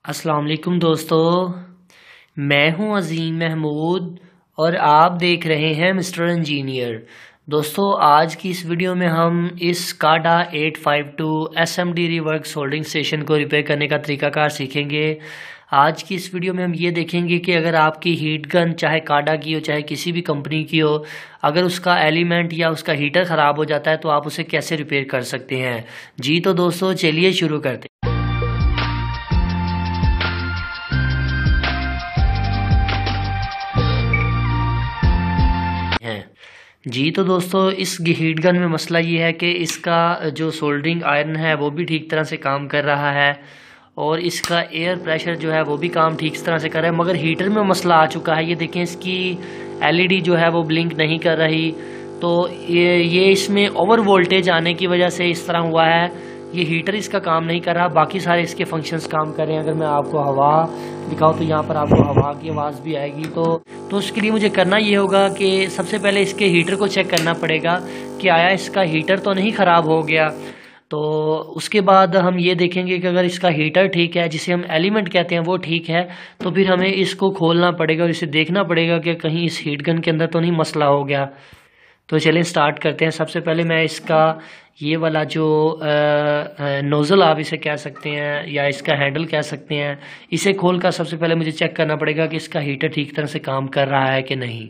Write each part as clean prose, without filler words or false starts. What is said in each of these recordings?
अस्सलाम वालेकुम दोस्तों, मैं हूं अज़ीम महमूद और आप देख रहे हैं मिस्टर इंजीनियर। दोस्तों, आज की इस वीडियो में हम इस काडा 852 SMD रिवर्क सोल्डरिंग स्टेशन को रिपेयर करने का तरीकाकार सीखेंगे। आज की इस वीडियो में हम ये देखेंगे कि अगर आपकी हीट गन चाहे काडा की हो चाहे किसी भी कंपनी की हो, अगर उसका एलिमेंट या उसका हीटर ख़राब हो जाता है तो आप उसे कैसे रिपेयर कर सकते हैं। जी तो दोस्तों, चलिए शुरू करते हैं। जी तो दोस्तों, इस हीट गन में मसला ये है कि इसका जो सोल्डरिंग आयरन है वो भी ठीक तरह से काम कर रहा है और इसका एयर प्रेशर जो है वो भी काम ठीक तरह से कर रहा है, मगर हीटर में मसला आ चुका है। ये देखें, इसकी LED जो है वो ब्लिंक नहीं कर रही। तो ये इसमें ओवर वोल्टेज आने की वजह से इस तरह हुआ है। ये हीटर इसका काम नहीं कर रहा, बाकी सारे इसके फंक्शंस काम कर रहे हैं। अगर मैं आपको हवा दिखाऊं तो यहाँ पर आपको हवा की आवाज़ भी आएगी। तो उसके लिए मुझे करना ये होगा कि सबसे पहले इसके हीटर को चेक करना पड़ेगा कि आया इसका हीटर तो नहीं ख़राब हो गया। तो उसके बाद हम ये देखेंगे कि अगर इसका हीटर ठीक है, जिसे हम एलिमेंट कहते हैं, वो ठीक है, तो फिर हमें इसको खोलना पड़ेगा और इसे देखना पड़ेगा कि कहीं इस हीट गन के अंदर तो नहीं मसला हो गया। तो चलिए स्टार्ट करते हैं। सबसे पहले मैं इसका ये वाला जो नोज़ल आप इसे कह सकते हैं या इसका हैंडल कह सकते हैं, इसे खोलकर सबसे पहले मुझे चेक करना पड़ेगा कि इसका हीटर ठीक तरह से काम कर रहा है कि नहीं।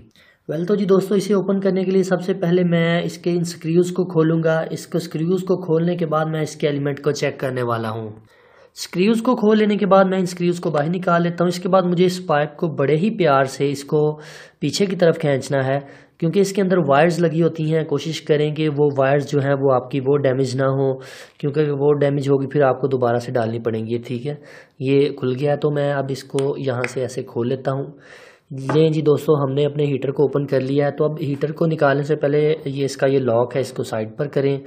तो जी दोस्तों, इसे ओपन करने के लिए सबसे पहले मैं इसके इन स्क्रूज़ को खोलूँगा। इसको स्क्रूज़ को खोलने के बाद मैं इसके एलिमेंट को चेक करने वाला हूँ। स्क्रूज़ को खोल लेने के बाद मैं इन स्क्रूज़ को बाहर निकाल लेता हूँ। इसके बाद मुझे इस पाइप को बड़े ही प्यार से इसको पीछे की तरफ खींचना है, क्योंकि इसके अंदर वायर्स लगी होती हैं। कोशिश करें कि वो वायर्स जो हैं वो आपकी वो डैमेज ना हो, क्योंकि अगर वो डैमेज होगी फिर आपको दोबारा से डालनी पड़ेंगी। ठीक है, ये खुल गया तो मैं अब इसको यहाँ से ऐसे खोल लेता हूँ। लें जी दोस्तों, हमने अपने हीटर को ओपन कर लिया है। तो अब हीटर को निकालने से पहले ये इसका ये लॉक है, इसको साइड पर करें।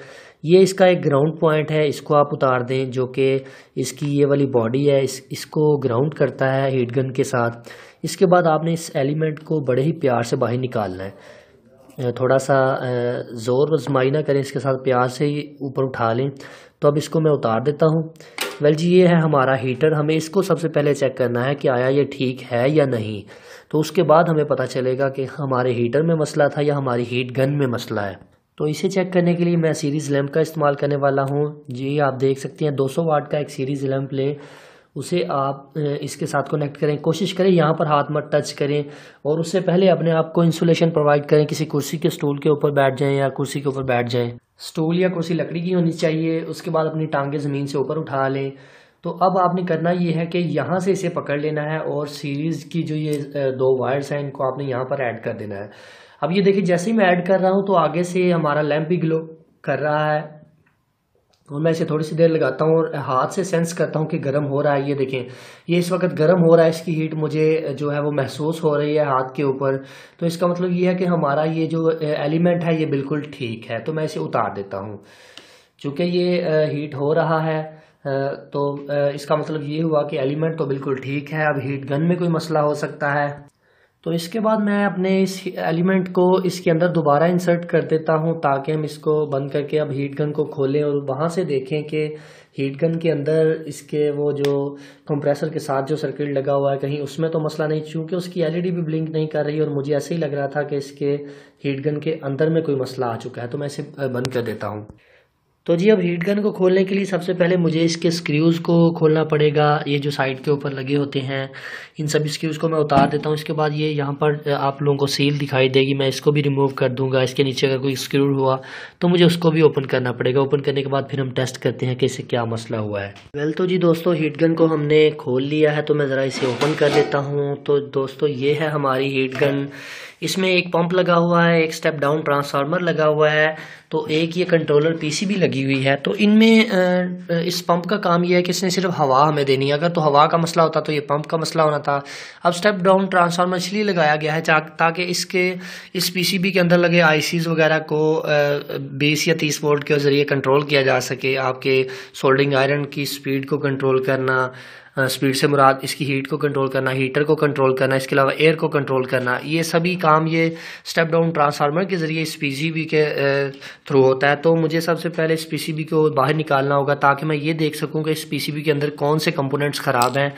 ये इसका एक ग्राउंड पॉइंट है, इसको आप उतार दें, जो कि इसकी ये वाली बॉडी है, इसको ग्राउंड करता है हीट गन के साथ। इसके बाद आपने इस एलिमेंट को बड़े ही प्यार से बाहर निकालना है। थोड़ा सा ज़ोर आजमाई ना करें, इसके साथ प्यार से ही ऊपर उठा लें। तो अब इसको मैं उतार देता हूँ। जी, ये है हमारा हीटर। हमें इसको सबसे पहले चेक करना है कि आया ये ठीक है या नहीं। तो उसके बाद हमें पता चलेगा कि हमारे हीटर में मसला था या हमारी हीट गन में मसला है। तो इसे चेक करने के लिए मैं सीरीज़ लैंप का इस्तेमाल करने वाला हूँ। जी, आप देख सकते हैं 200 वाट का एक सीरीज़ लैंप लें, उसे आप इसके साथ कनेक्ट करें। कोशिश करें यहाँ पर हाथ मत टच करें और उससे पहले अपने आप को इंसुलेशन प्रोवाइड करें। किसी कुर्सी के स्टूल के ऊपर बैठ जाएं या कुर्सी के ऊपर बैठ जाएं। स्टूल या कुर्सी लकड़ी की होनी चाहिए। उसके बाद अपनी टांगें ज़मीन से ऊपर उठा लें। तो अब आपने करना ये है कि यहाँ से इसे पकड़ लेना है और सीरीज़ की जो ये 2 वायर्स हैं, इनको आपने यहाँ पर ऐड कर देना है। अब ये देखिए, जैसे ही मैं ऐड कर रहा हूँ तो आगे से हमारा लैंप भी ग्लो कर रहा है और मैं इसे थोड़ी सी देर लगाता हूँ और हाथ से सेंस करता हूँ कि गर्म हो रहा है। ये देखें, ये इस वक्त गर्म हो रहा है। इसकी हीट मुझे जो है वो महसूस हो रही है हाथ के ऊपर। तो इसका मतलब ये है कि हमारा ये जो एलिमेंट है ये बिल्कुल ठीक है। तो मैं इसे उतार देता हूँ। चूँकि ये हीट हो रहा है तो इसका मतलब ये हुआ कि एलिमेंट तो बिल्कुल ठीक है। अब हीट गन में कोई मसला हो सकता है। तो इसके बाद मैं अपने इस एलिमेंट को इसके अंदर दोबारा इंसर्ट कर देता हूं, ताकि हम इसको बंद करके अब हीट गन को खोलें और वहां से देखें कि हीट गन के अंदर इसके वो जो कंप्रेसर के साथ जो सर्किट लगा हुआ है कहीं उसमें तो मसला नहीं, चूँकि उसकी LED भी ब्लिंक नहीं कर रही और मुझे ऐसे ही लग रहा था कि इसके हीट गन के अंदर में कोई मसला आ चुका है। तो मैं इसे बंद कर देता हूँ। तो जी, अब हीट गन को खोलने के लिए सबसे पहले मुझे इसके स्क्रूज़ को खोलना पड़ेगा। ये जो साइड के ऊपर लगे होते हैं, इन सभी स्क्रूज़ को मैं उतार देता हूँ। इसके बाद ये यहाँ पर आप लोगों को सील दिखाई देगी, मैं इसको भी रिमूव कर दूँगा। इसके नीचे अगर कोई स्क्रू हुआ तो मुझे उसको भी ओपन करना पड़ेगा। ओपन करने के बाद फिर हम टेस्ट करते हैं कि इससे क्या मसला हुआ है। तो जी दोस्तों, हीट गन को हमने खोल लिया है, तो मैं ज़रा इसे ओपन कर देता हूँ। तो दोस्तों, ये है हमारी हीट गन। इसमें एक पंप लगा हुआ है, एक स्टेप डाउन ट्रांसफार्मर लगा हुआ है, तो एक ये कंट्रोलर PCB लगी हुई है। तो इनमें इस पंप का काम ये है कि इसने सिर्फ हवा हमें देनी है। अगर तो हवा का मसला होता तो ये पंप का मसला होना था। अब स्टेप डाउन ट्रांसफार्मर इसलिए लगाया गया है ताकि इस PCB के अंदर लगे ICs वगैरह को 20 या 30 वोल्ट के ज़रिए कंट्रोल किया जा सके। आपके सोल्डरिंग आयरन की स्पीड को कंट्रोल करना, स्पीड से मुराद इसकी हीट को कंट्रोल करना, हीटर को कंट्रोल करना, इसके अलावा एयर को कंट्रोल करना, ये सभी काम ये स्टेप डाउन ट्रांसफार्मर के ज़रिए इस पीसीबी के थ्रू होता है। तो मुझे सबसे पहले इस पीसीबी को बाहर निकालना होगा ताकि मैं ये देख सकूं कि इस पीसीबी के अंदर कौन से कंपोनेंट्स ख़राब हैं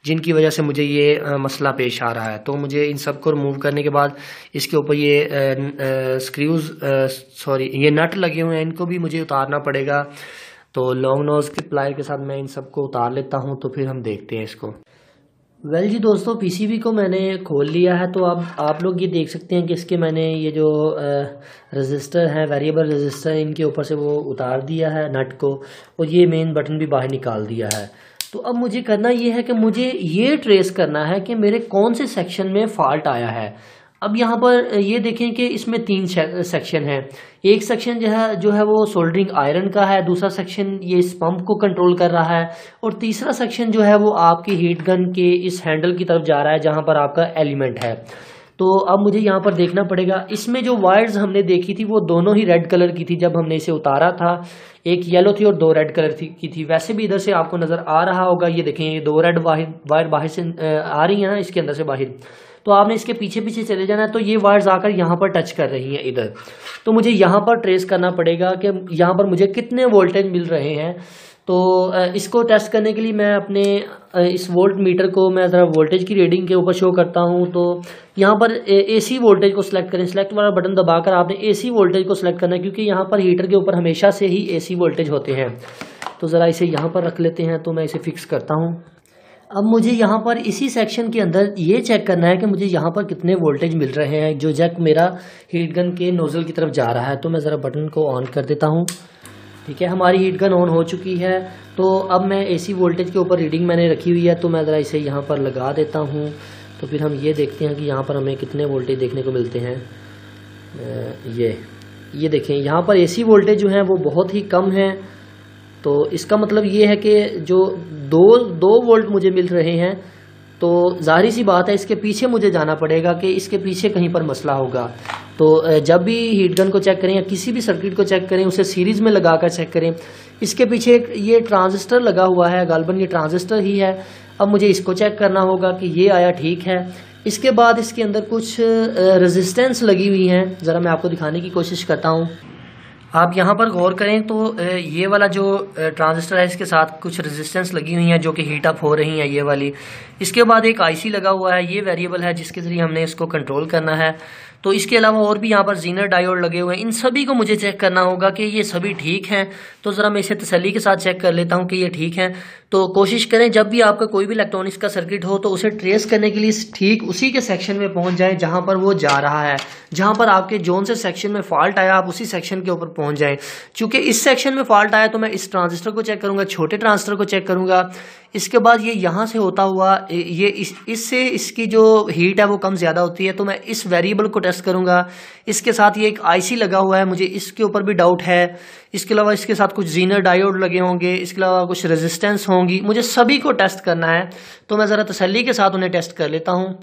जिनकी वजह से मुझे ये मसला पेश आ रहा है। तो मुझे इन सब को रिमूव करने के बाद इसके ऊपर ये ये नट लगे हुए हैं, इनको भी मुझे उतारना पड़ेगा। तो लॉन्ग नोज के प्लायर के साथ मैं इन सबको उतार लेता हूं, तो फिर हम देखते हैं इसको। वेल जी दोस्तों, पीसीबी को मैंने खोल लिया है। तो अब आप लोग ये देख सकते हैं कि इसके मैंने ये जो रजिस्टर हैं, वेरिएबल रजिस्टर, इनके ऊपर से वो उतार दिया है नट को, और ये मेन बटन भी बाहर निकाल दिया है। तो अब मुझे करना ये है कि मुझे ये ट्रेस करना है कि मेरे कौन से सेक्शन में फॉल्ट आया है। अब यहाँ पर ये देखें कि इसमें 3 सेक्शन हैं। एक सेक्शन जो है वो सोल्डरिंग आयरन का है, दूसरा सेक्शन ये इस पंप को कंट्रोल कर रहा है, और तीसरा सेक्शन जो है वो आपकी हीट गन के इस हैंडल की तरफ जा रहा है जहाँ पर आपका एलिमेंट है। तो अब मुझे यहाँ पर देखना पड़ेगा, इसमें जो वायर्स हमने देखी थी वो दोनों ही रेड कलर की थी जब हमने इसे उतारा था, एक येलो थी और 2 रेड कलर की थी। वैसे भी इधर से आपको नज़र आ रहा होगा, ये देखें ये 2 रेड वायर बाहर से आ रही है ना, इसके अंदर से बाहर। तो आपने इसके पीछे पीछे चले जाना है, तो ये वायर्स आकर यहाँ पर टच कर रही हैं इधर। तो मुझे यहाँ पर ट्रेस करना पड़ेगा कि यहाँ पर मुझे कितने वोल्टेज मिल रहे हैं। तो इसको टेस्ट करने के लिए मैं अपने इस वोल्ट मीटर को मैं ज़रा वोल्टेज की रीडिंग के ऊपर शो करता हूँ। तो यहाँ पर एसी वोल्टेज को सिलेक्ट करें, सिलेक्ट वाला बटन दबाकर आपने एसी वोल्टेज को सिलेक्ट करना है, क्योंकि यहाँ पर हीटर के ऊपर हमेशा से ही एसी वोल्टेज होते हैं। तो ज़रा इसे यहाँ पर रख लेते हैं, तो मैं इसे फिक्स करता हूँ। अब मुझे यहाँ पर इसी सेक्शन के अंदर ये चेक करना है कि मुझे यहाँ पर कितने वोल्टेज मिल रहे हैं जो जैक मेरा हीट गन के नोज़ल की तरफ जा रहा है। तो मैं ज़रा बटन को ऑन कर देता हूँ। ठीक है, हमारी हीट गन ऑन हो चुकी है। तो अब मैं एसी वोल्टेज के ऊपर रीडिंग मैंने रखी हुई है, तो मैं ज़रा इसे यहाँ पर लगा देता हूँ। तो फिर हम ये देखते हैं कि यहाँ पर हमें कितने वोल्टेज देखने को मिलते हैं। ये देखें, यहाँ पर एसी वोल्टेज जो हैं वो बहुत ही कम है। तो इसका मतलब ये है कि जो दो वोल्ट मुझे मिल रहे हैं, तो जाहिर सी बात है इसके पीछे मुझे जाना पड़ेगा कि इसके पीछे कहीं पर मसला होगा। तो जब भी हीट गन को चेक करें या किसी भी सर्किट को चेक करें, उसे सीरीज़ में लगाकर चेक करें। इसके पीछे एक ये ट्रांजिस्टर लगा हुआ है, गालबन ये ट्रांजिस्टर ही है। अब मुझे इसको चेक करना होगा कि ये आया ठीक है। इसके बाद इसके अंदर कुछ रेजिस्टेंस लगी हुई हैं, ज़रा मैं आपको दिखाने की कोशिश करता हूँ। आप यहाँ पर गौर करें तो ये वाला जो ट्रांजिस्टर है इसके साथ कुछ रेजिस्टेंस लगी हुई हैं जो कि हीट अप हो रही हैं, ये वाली। इसके बाद एक आईसी लगा हुआ है, ये वेरिएबल है जिसके ज़रिए हमने इसको कंट्रोल करना है। तो इसके अलावा और भी यहाँ पर जीनर डायोड लगे हुए हैं, इन सभी को मुझे चेक करना होगा कि ये सभी ठीक हैं। तो ज़रा मैं इसे तसल्ली के साथ चेक कर लेता हूँ कि ये ठीक है। तो कोशिश करें जब भी आपका कोई भी इलेक्ट्रॉनिक्स का सर्किट हो तो उसे ट्रेस करने के लिए ठीक उसी के सेक्शन में पहुँच जाएँ जहाँ पर वो जा रहा है। जहाँ पर आपके जोन से सेक्शन में फॉल्ट आया आप उसी सेक्शन के ऊपर पहुँच जाएँ। चूँकि इस सेक्शन में फॉल्ट आया तो मैं इस ट्रांजिस्टर को चेक करूँगा, छोटे ट्रांजिस्टर को चेक करूँगा। इसके बाद ये यहाँ से होता हुआ ये इससे इसकी जो हीट है वो कम ज़्यादा होती है, तो मैं इस वेरिएबल को टेस्ट करूँगा। इसके साथ ये एक आईसी लगा हुआ है, मुझे इसके ऊपर भी डाउट है। इसके अलावा इसके साथ कुछ जीनर डायोड लगे होंगे, इसके अलावा कुछ रेजिस्टेंस होंगी, मुझे सभी को टेस्ट करना है। तो मैं ज़रा तसल्ली के साथ उन्हें टेस्ट कर लेता हूँ।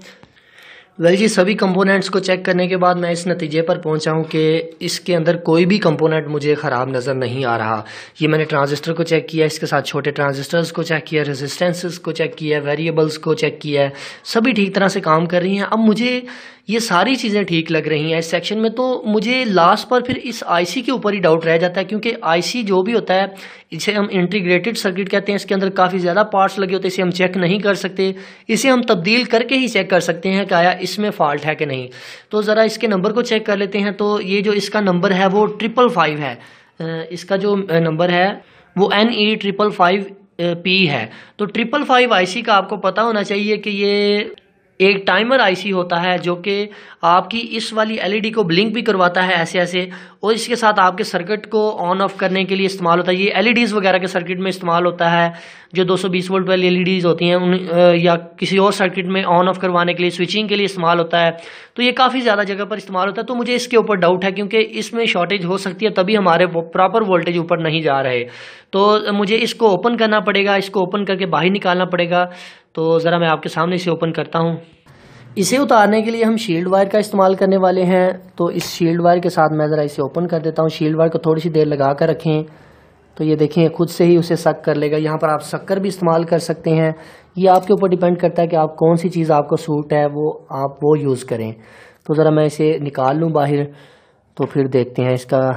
वेल जी, सभी कंपोनेंट्स को चेक करने के बाद मैं इस नतीजे पर पहुंचा हूं कि इसके अंदर कोई भी कंपोनेंट मुझे ख़राब नज़र नहीं आ रहा। ये मैंने ट्रांजिस्टर को चेक किया, इसके साथ छोटे ट्रांजिस्टर्स को चेक किया, रेजिस्टेंसेस को चेक किया, वेरिएबल्स को चेक किया, सभी ठीक तरह से काम कर रही हैं। अब मुझे ये सारी चीज़ें ठीक लग रही हैं इस सेक्शन में, तो मुझे लास्ट पर फिर इस आईसी के ऊपर ही डाउट रह जाता है, क्योंकि आईसी जो भी होता है इसे हम इंटीग्रेटेड सर्किट कहते हैं। इसके अंदर काफ़ी ज़्यादा पार्ट्स लगे होते हैं, इसे हम चेक नहीं कर सकते। इसे हम तब्दील करके ही चेक कर सकते हैं कि आया इसमें फॉल्ट है कि नहीं। तो ज़रा इसके नंबर को चेक कर लेते हैं। तो ये जो इसका नंबर है वो 555 है। इसका जो नंबर है वो NE555P है। तो 555 आईसी का आपको पता होना चाहिए कि ये एक टाइमर आईसी होता है जो कि आपकी इस वाली एलईडी को ब्लिंक भी करवाता है ऐसे ऐसे, और इसके साथ आपके सर्किट को ऑन ऑफ करने के लिए इस्तेमाल होता है। ये एलईडीज़ वगैरह के सर्किट में इस्तेमाल होता है, जो 220 वोल्ट वाली एलईडीज़ होती हैं उन या किसी और सर्किट में ऑन ऑफ करवाने के लिए, स्विचिंग के लिए इस्तेमाल होता है। तो ये काफ़ी ज़्यादा जगह पर इस्तेमाल होता है। तो मुझे इसके ऊपर डाउट है, क्योंकि इसमें शॉर्टेज हो सकती है, तभी हमारे प्रॉपर वोल्टेज ऊपर नहीं जा रहे। तो मुझे इसको ओपन करना पड़ेगा, इसको ओपन करके बाहर निकालना पड़ेगा। तो ज़रा मैं आपके सामने इसे ओपन करता हूँ। इसे उतारने के लिए हम शील्ड वायर का इस्तेमाल करने वाले हैं। तो इस शील्ड वायर के साथ मैं ज़रा इसे ओपन कर देता हूँ। शील्ड वायर को थोड़ी सी देर लगा कर रखें, तो ये देखें खुद से ही उसे सक कर लेगा। यहाँ पर आप शक्कर भी इस्तेमाल कर सकते हैं, ये आपके ऊपर डिपेंड करता है कि आप कौन सी चीज़ आपको सूट है वो आप वो यूज़ करें। तो ज़रा मैं इसे निकाल लूँ बाहर, तो फिर देखते हैं इसका।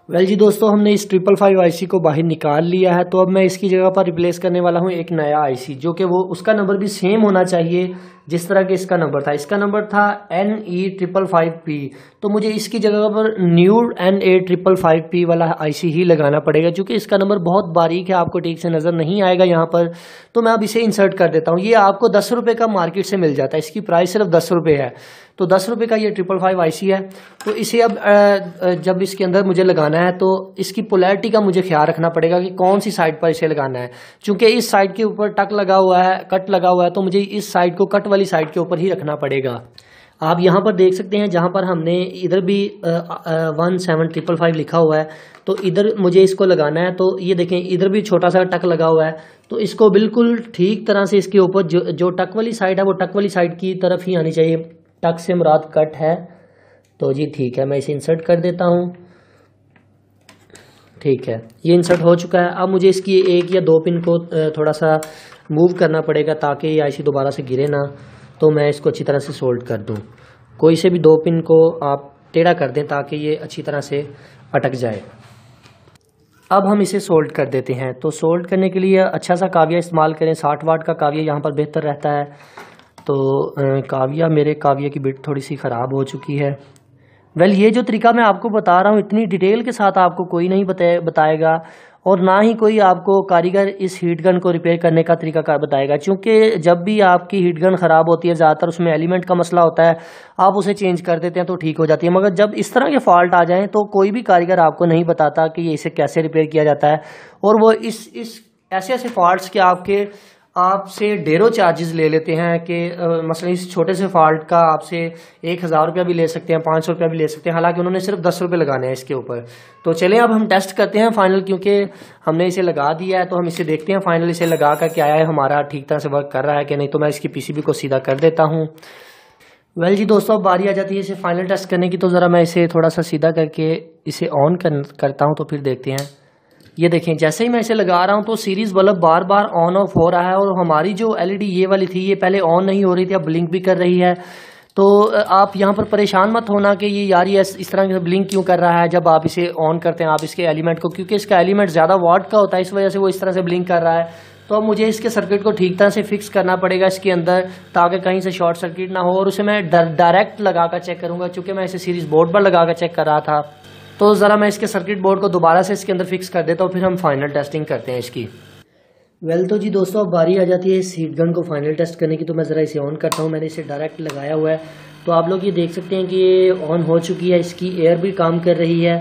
वेल जी दोस्तों, हमने इस 555 आईसी को बाहर निकाल लिया है। तो अब मैं इसकी जगह पर रिप्लेस करने वाला हूँ एक नया आईसी, जो कि वो उसका नंबर भी सेम होना चाहिए जिस तरह के इसका नंबर था। इसका नंबर था NE555P, तो मुझे इसकी जगह पर न्यू NA555P वाला आईसी ही लगाना पड़ेगा, क्योंकि इसका नंबर बहुत बारीक है, आपको ठीक से नज़र नहीं आएगा यहाँ पर। तो मैं अब इसे इंसर्ट कर देता हूँ। ये आपको 10 रुपये का मार्केट से मिल जाता है, इसकी प्राइस सिर्फ 10 रुपये है। तो 10 रुपये का ये 555 आईसी है। तो इसे अब जब इसके अंदर मुझे लगाना है तो इसकी पोलैरिटी का मुझे ख्याल रखना पड़ेगा कि कौन सी साइड पर इसे लगाना है। चूंकि इस साइड के ऊपर टक लगा हुआ है, कट लगा हुआ है, तो मुझे इस साइड को कट वाली साइड के ऊपर ही रखना पड़ेगा। आप यहाँ पर देख सकते हैं जहाँ पर हमने इधर भी 17555 लिखा हुआ है, तो इधर मुझे इसको लगाना है। तो ये देखें इधर भी छोटा सा टक लगा हुआ है, तो इसको बिल्कुल ठीक तरह से इसके ऊपर जो टक वाली साइड है वो टक वाली साइड की तरफ ही आनी चाहिए। टक से मुराद कट है। तो जी ठीक है, मैं इसे इंसर्ट कर देता हूँ। ठीक है, ये इंसर्ट हो चुका है। अब मुझे इसकी 1 या 2 पिन को थोड़ा सा मूव करना पड़ेगा ताकि ये आईसी दोबारा से गिरे ना। तो मैं इसको अच्छी तरह से सोल्ड कर दूं। कोई से भी 2 पिन को आप टेढ़ा कर दें ताकि ये अच्छी तरह से अटक जाए। अब हम इसे सोल्ड कर देते हैं। तो सोल्ड करने के लिए अच्छा सा काविया इस्तेमाल करें, 60 वाट का काविया यहाँ पर बेहतर रहता है। तो मेरे काविया की बिट थोड़ी सी ख़राब हो चुकी है। वेल ये जो तरीका मैं आपको बता रहा हूँ इतनी डिटेल के साथ आपको कोई नहीं बताएगा, और ना ही कोई आपको कारीगर इस हीट गन को रिपेयर करने का तरीका बताएगा। क्योंकि जब भी आपकी हीट गन ख़राब होती है, ज़्यादातर उसमें एलिमेंट का मसला होता है, आप उसे चेंज कर देते हैं तो ठीक हो जाती है। मगर जब इस तरह के फॉल्ट आ जाएं तो कोई भी कारीगर आपको नहीं बताता कि ये इसे कैसे रिपेयर किया जाता है। और वो इस ऐसे फॉल्ट्स के आपसे ढेरों चार्जेस ले लेते हैं कि मसलन इस छोटे से फॉल्ट का आपसे 1000 रुपया भी ले सकते हैं, 500 रुपया भी ले सकते हैं, हालांकि उन्होंने सिर्फ 10 रुपये लगाने हैं इसके ऊपर। तो चलें अब हम टेस्ट करते हैं फाइनल, क्योंकि हमने इसे लगा दिया है तो हम इसे देखते हैं फाइनल इसे लगा कर क्या है, हमारा ठीक तरह से वर्क कर रहा है कि नहीं। तो मैं इसकी पीसीबी को सीधा कर देता हूँ। वेल जी दोस्तों, अब बारी आ जाती है इसे फाइनल टेस्ट करने की। तो ज़रा मैं इसे थोड़ा सा सीधा करके इसे ऑन करता हूँ, तो फिर देखते हैं। ये देखें जैसे ही मैं इसे लगा रहा हूँ तो series bulb bar bar on off हो रहा है, और हमारी जो एलईडी ये वाली थी ये पहले ऑन नहीं हो रही थी, अब ब्लिंक भी कर रही है। तो आप यहाँ पर परेशान मत होना कि ये यार ये इस तरह से ब्लिंक क्यों कर रहा है जब आप इसे ऑन करते हैं आप इसके एलिमेंट को, क्योंकि इसका एलिमेंट ज़्यादा वाट का होता है, इस वजह से वो इस तरह से ब्लिंक कर रहा है। तो अब मुझे इसके सर्किट को ठीक तरह से फिक्स करना पड़ेगा इसके अंदर, ताकि कहीं से शॉर्ट सर्किट ना हो। और उसे मैं डायरेक्ट लगा कर चेक करूँगा, चूँकि मैं इसे सीरीज बोर्ड पर लगा कर चेक कर रहा था। तो ज़रा मैं इसके सर्किट बोर्ड को दोबारा से इसके अंदर फिक्स कर देता हूँ, फिर हम फाइनल टेस्टिंग करते हैं इसकी। वेल तो जी दोस्तों, अब बारी आ जाती है इस हीट गन को फाइनल टेस्ट करने की। तो मैं ज़रा इसे ऑन करता हूँ, मैंने इसे डायरेक्ट लगाया हुआ है। तो आप लोग ये देख सकते हैं कि ये ऑन हो चुकी है, इसकी एयर भी काम कर रही है।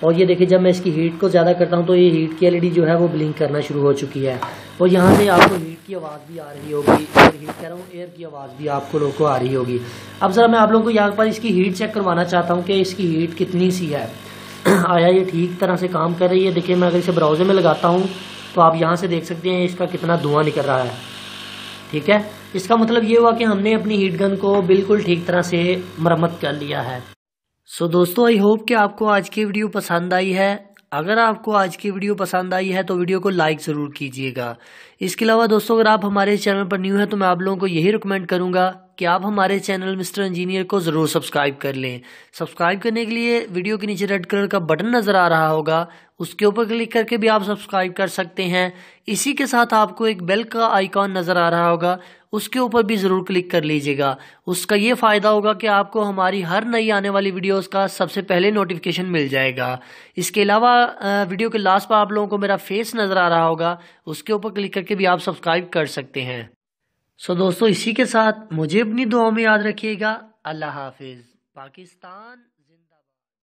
और ये देखिए जब मैं इसकी हीट को ज़्यादा करता हूँ तो ये हीट की एलईडी जो है वो ब्लिंक करना शुरू हो चुकी है। और यहाँ से आपको हीट की आवाज़ भी आ रही होगी, और हीट कह रहा हूँ एयर की आवाज़ भी आपको लोगों को आ रही होगी। अब ज़रा मैं आप लोगों को यहाँ पर इसकी हीट चेक करवाना चाहता हूँ कि इसकी हीट कितनी सी है। आया ये ठीक तरह से काम कर रही है। देखिए मैं अगर इसे ब्राउज़र में लगाता हूँ तो आप यहाँ से देख सकते हैं इसका कितना धुआं निकल रहा है। ठीक है, इसका मतलब ये हुआ कि हमने अपनी हीट गन को बिल्कुल ठीक तरह से मरम्मत कर लिया है। सो दोस्तों, आई होप कि आपको आज की वीडियो पसंद आई है। अगर आपको आज की वीडियो पसंद आई है तो वीडियो को लाइक ज़रूर कीजिएगा। इसके अलावा दोस्तों, अगर आप हमारे चैनल पर न्यू हैं तो मैं आप लोगों को यही रिकमेंड करूंगा कि आप हमारे चैनल मिस्टर इंजीनियर को ज़रूर सब्सक्राइब कर लें। सब्सक्राइब करने के लिए वीडियो के नीचे रेड कलर का बटन नज़र आ रहा होगा, उसके ऊपर क्लिक करके भी आप सब्सक्राइब कर सकते हैं। इसी के साथ आपको एक बेल का आइकॉन नज़र आ रहा होगा, उसके ऊपर भी ज़रूर क्लिक कर लीजिएगा। उसका ये फ़ायदा होगा कि आपको हमारी हर नई आने वाली वीडियोस का सबसे पहले नोटिफिकेशन मिल जाएगा। इसके अलावा वीडियो के लास्ट पर आप लोगों को मेरा फेस नज़र आ रहा होगा, उसके ऊपर क्लिक करके भी आप सब्सक्राइब कर सकते हैं। सो दोस्तों, इसी के साथ मुझे अपनी दुआओं में याद रखिएगा। अल्लाह हाफिज़। पाकिस्तान।